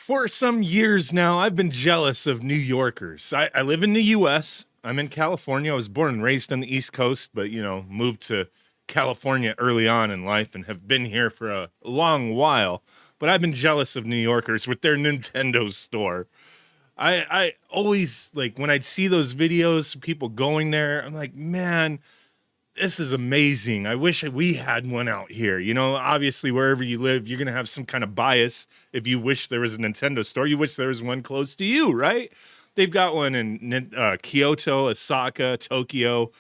For some years now, I've been jealous of New Yorkers. I live in the US. I'm in California. I was born and raised on the East Coast, but, moved to California early on in life and have been here for a long while. But I've been jealous of New Yorkers with their Nintendo store. I always, like, when I'd see those videos, people going there, I'm like, man, this is amazing. I wish we had one out here. Obviously, wherever you live, you're going to have some kind of bias. If you wish there was a Nintendo store, you wish there was one close to you, right? They've got one in Kyoto, Osaka, Tokyo,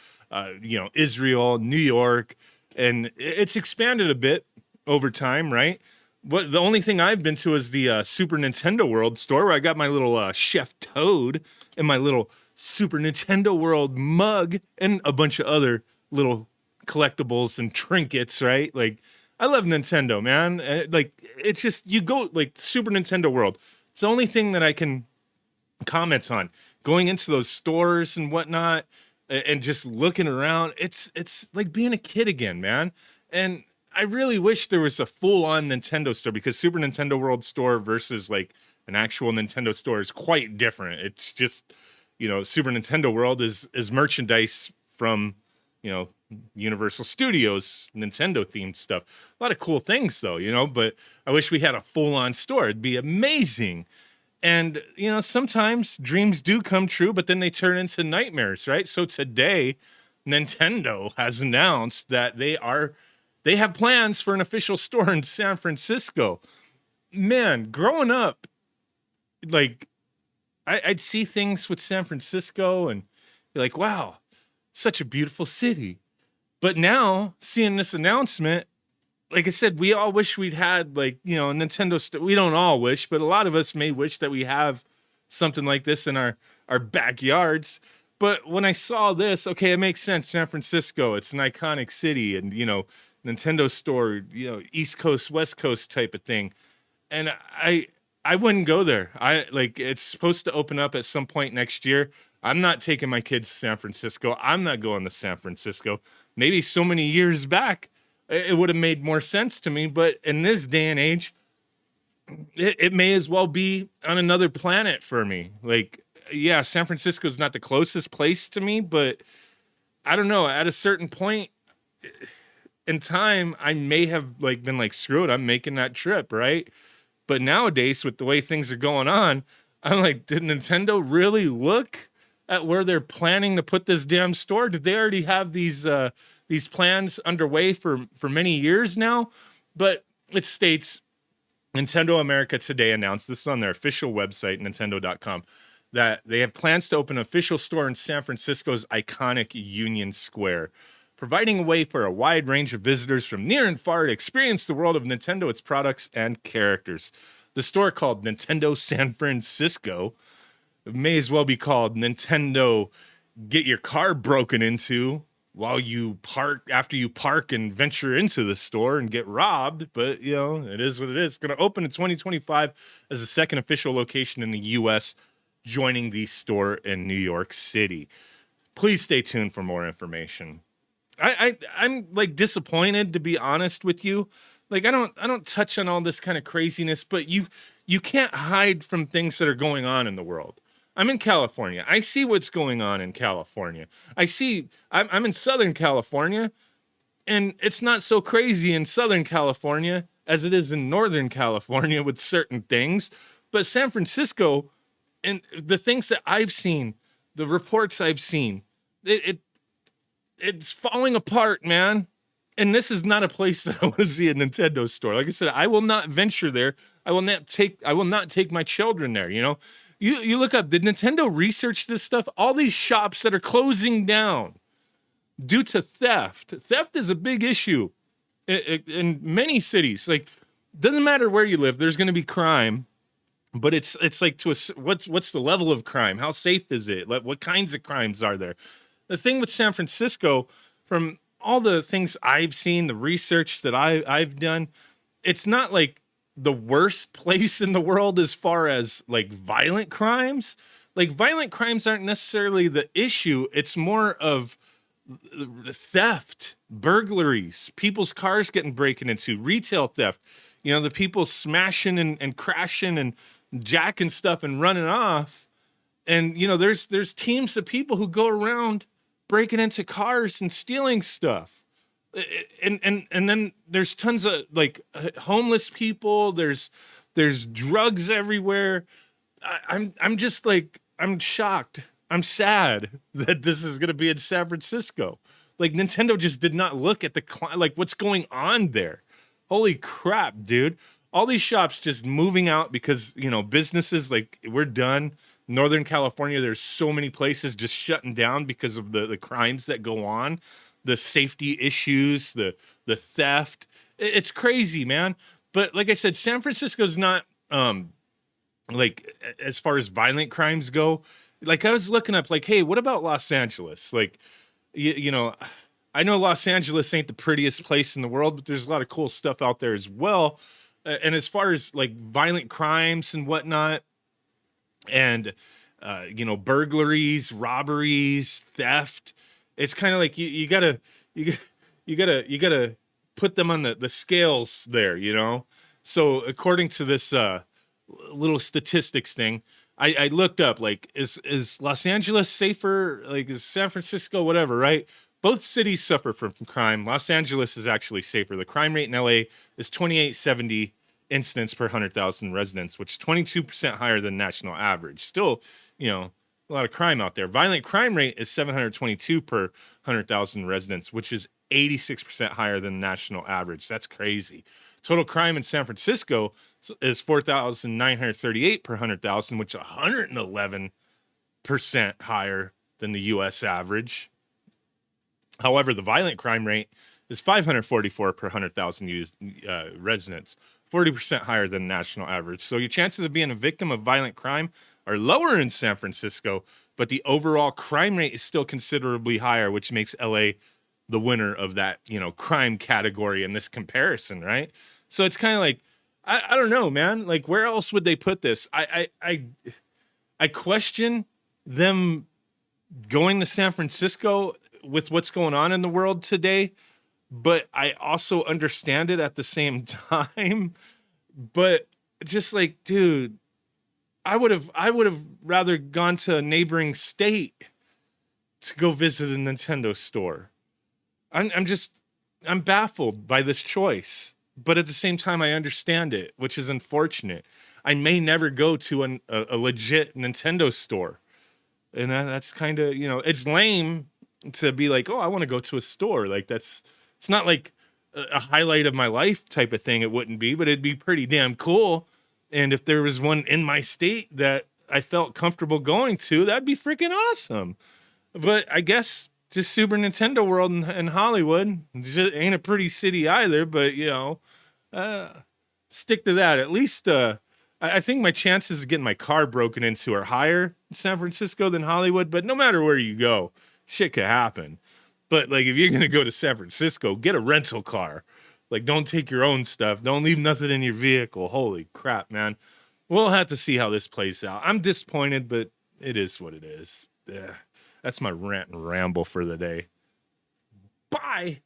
Israel, New York, and it's expanded a bit over time, right? The only thing I've been to is the Super Nintendo World store where I got my little Chef Toad and my little Super Nintendo World mug and a bunch of other little collectibles and trinkets, right? Like, I love Nintendo, man. Like, it's just, you go, like, Super Nintendo World. It's the only thing that I can comment on. Going into those stores and whatnot and just looking around, it's like being a kid again, man. And I really wish there was a full-on Nintendo store, because Super Nintendo World store versus, like, an actual Nintendo store is quite different. It's just, Super Nintendo World is merchandise from, Universal Studios, Nintendo themed stuff. A lot of cool things though, but I wish we had a full on store. It'd be amazing. And, sometimes dreams do come true, but then they turn into nightmares, right? So today, Nintendo has announced that they have plans for an official store in San Francisco. Man, growing up, like, I'd see things with San Francisco and be like, wow, such a beautiful city. But now, seeing this announcement, like I said, we all wish we'd had, like, a Nintendo store. We don't all wish, but a lot of us may wish that we have something like this in our backyards. But when I saw this, okay, it makes sense. San Francisco, it's an iconic city, and, Nintendo store, East Coast, West Coast type of thing. And I wouldn't go there. It's supposed to open up at some point next year. I'm not taking my kids to San Francisco. I'm not going to San Francisco. Maybe so many years back, it would have made more sense to me. But in this day and age, it may as well be on another planet for me. Like, yeah, San Francisco is not the closest place to me, but I don't know. At a certain point in time, I may have been like, screw it, I'm making that trip, right? But nowadays, with the way things are going on, I'm like, did Nintendo really look at where they're planning to put this damn store? Did they already have these plans underway for many years now? But it states, Nintendo America today announced this on their official website, Nintendo.com, that they have plans to open an official store in San Francisco's iconic Union Square, providing a way for a wide range of visitors from near and far to experience the world of Nintendo, its products, and characters. The store, called Nintendo San Francisco, may as well be called Nintendo Get Your Car Broken Into while you park, after you park and venture into the store and get robbed. But, it is what it is. It's going to open in 2025 as the second official location in the U.S., joining the store in New York City. Please stay tuned for more information. I'm like disappointed, to be honest with you. Like, I don't touch on all this kind of craziness, but you can't hide from things that are going on in the world. I'm in California. I see what's going on in California. I'm in Southern California, and it's not so crazy in Southern California as it is in Northern California with certain things. But San Francisco, and the things that I've seen, the reports I've seen, it's falling apart, man. And this is not a place that I want to see a Nintendo store. Like I said, I will not venture there. I will not take my children there. You look up, did Nintendo research this stuff? All these shops that are closing down due to theft. Theft is a big issue in many cities. Like, doesn't matter where you live, there's going to be crime. But it's like, what's the level of crime? How safe is it? Like, what kinds of crimes are there? The thing with San Francisco, from all the things I've seen, the research that I've done, it's not like the worst place in the world as far as like violent crimes. Like, violent crimes aren't necessarily the issue. It's more of theft, burglaries, people's cars getting broken into, retail theft. The people smashing and crashing and jacking stuff and running off. And there's teams of people who go around breaking into cars and stealing stuff. And then there's tons of like homeless people. There's drugs everywhere. I'm just like, I'm shocked. I'm sad that this is going to be in San Francisco. Like Nintendo just did not look at like what's going on there. Holy crap, dude. All these shops just moving out because, businesses like we're done. Northern California, there's so many places just shutting down because of the crimes that go on, the safety issues, the theft. It's crazy, man. But like I said, San Francisco's not like as far as violent crimes go. Like I was looking up like, hey, what about Los Angeles? Like I know Los Angeles ain't the prettiest place in the world, but there's a lot of cool stuff out there as well. And as far as like violent crimes and whatnot, and burglaries, robberies, theft, it's kind of like you gotta put them on the scales there. So according to this little statistics thing, I looked up like is Los Angeles safer, like is San Francisco, whatever, right? Both cities suffer from crime. Los Angeles is actually safer. The crime rate in LA is 2870 incidents per 100,000 residents, which is 22% higher than national average. Still, a lot of crime out there. Violent crime rate is 722 per 100,000 residents, which is 86% higher than national average. That's crazy. Total crime in San Francisco is 4,938 per 100,000, which is 111% higher than the U.S. average. However, the violent crime rate is 544 per 100,000 residents, 40% higher than the national average. So your chances of being a victim of violent crime are lower in San Francisco, but the overall crime rate is still considerably higher, which makes LA the winner of that, crime category in this comparison, right? So it's kind of like, I don't know, man. Like, where else would they put this? I question them going to San Francisco with what's going on in the world today, but I also understand it at the same time. But just like, dude, I would have rather gone to a neighboring state to go visit a Nintendo store. I'm baffled by this choice, but at the same time, I understand it, which is unfortunate. I may never go to a legit Nintendo store, and that's kind of, it's lame to be like, oh, I want to go to a store. Like it's not like a highlight of my life type of thing. It wouldn't be, but it'd be pretty damn cool. And if there was one in my state that I felt comfortable going to, that'd be freaking awesome. But I guess just Super Nintendo World in Hollywood just ain't a pretty city either. But stick to that. At least I think my chances of getting my car broken into are higher in San Francisco than Hollywood. But no matter where you go, shit could happen. But like, if you're going to go to San Francisco, get a rental car. Like, don't take your own stuff. Don't leave nothing in your vehicle. Holy crap, man. We'll have to see how this plays out. I'm disappointed, but it is what it is. Yeah, that's my rant and ramble for the day. Bye.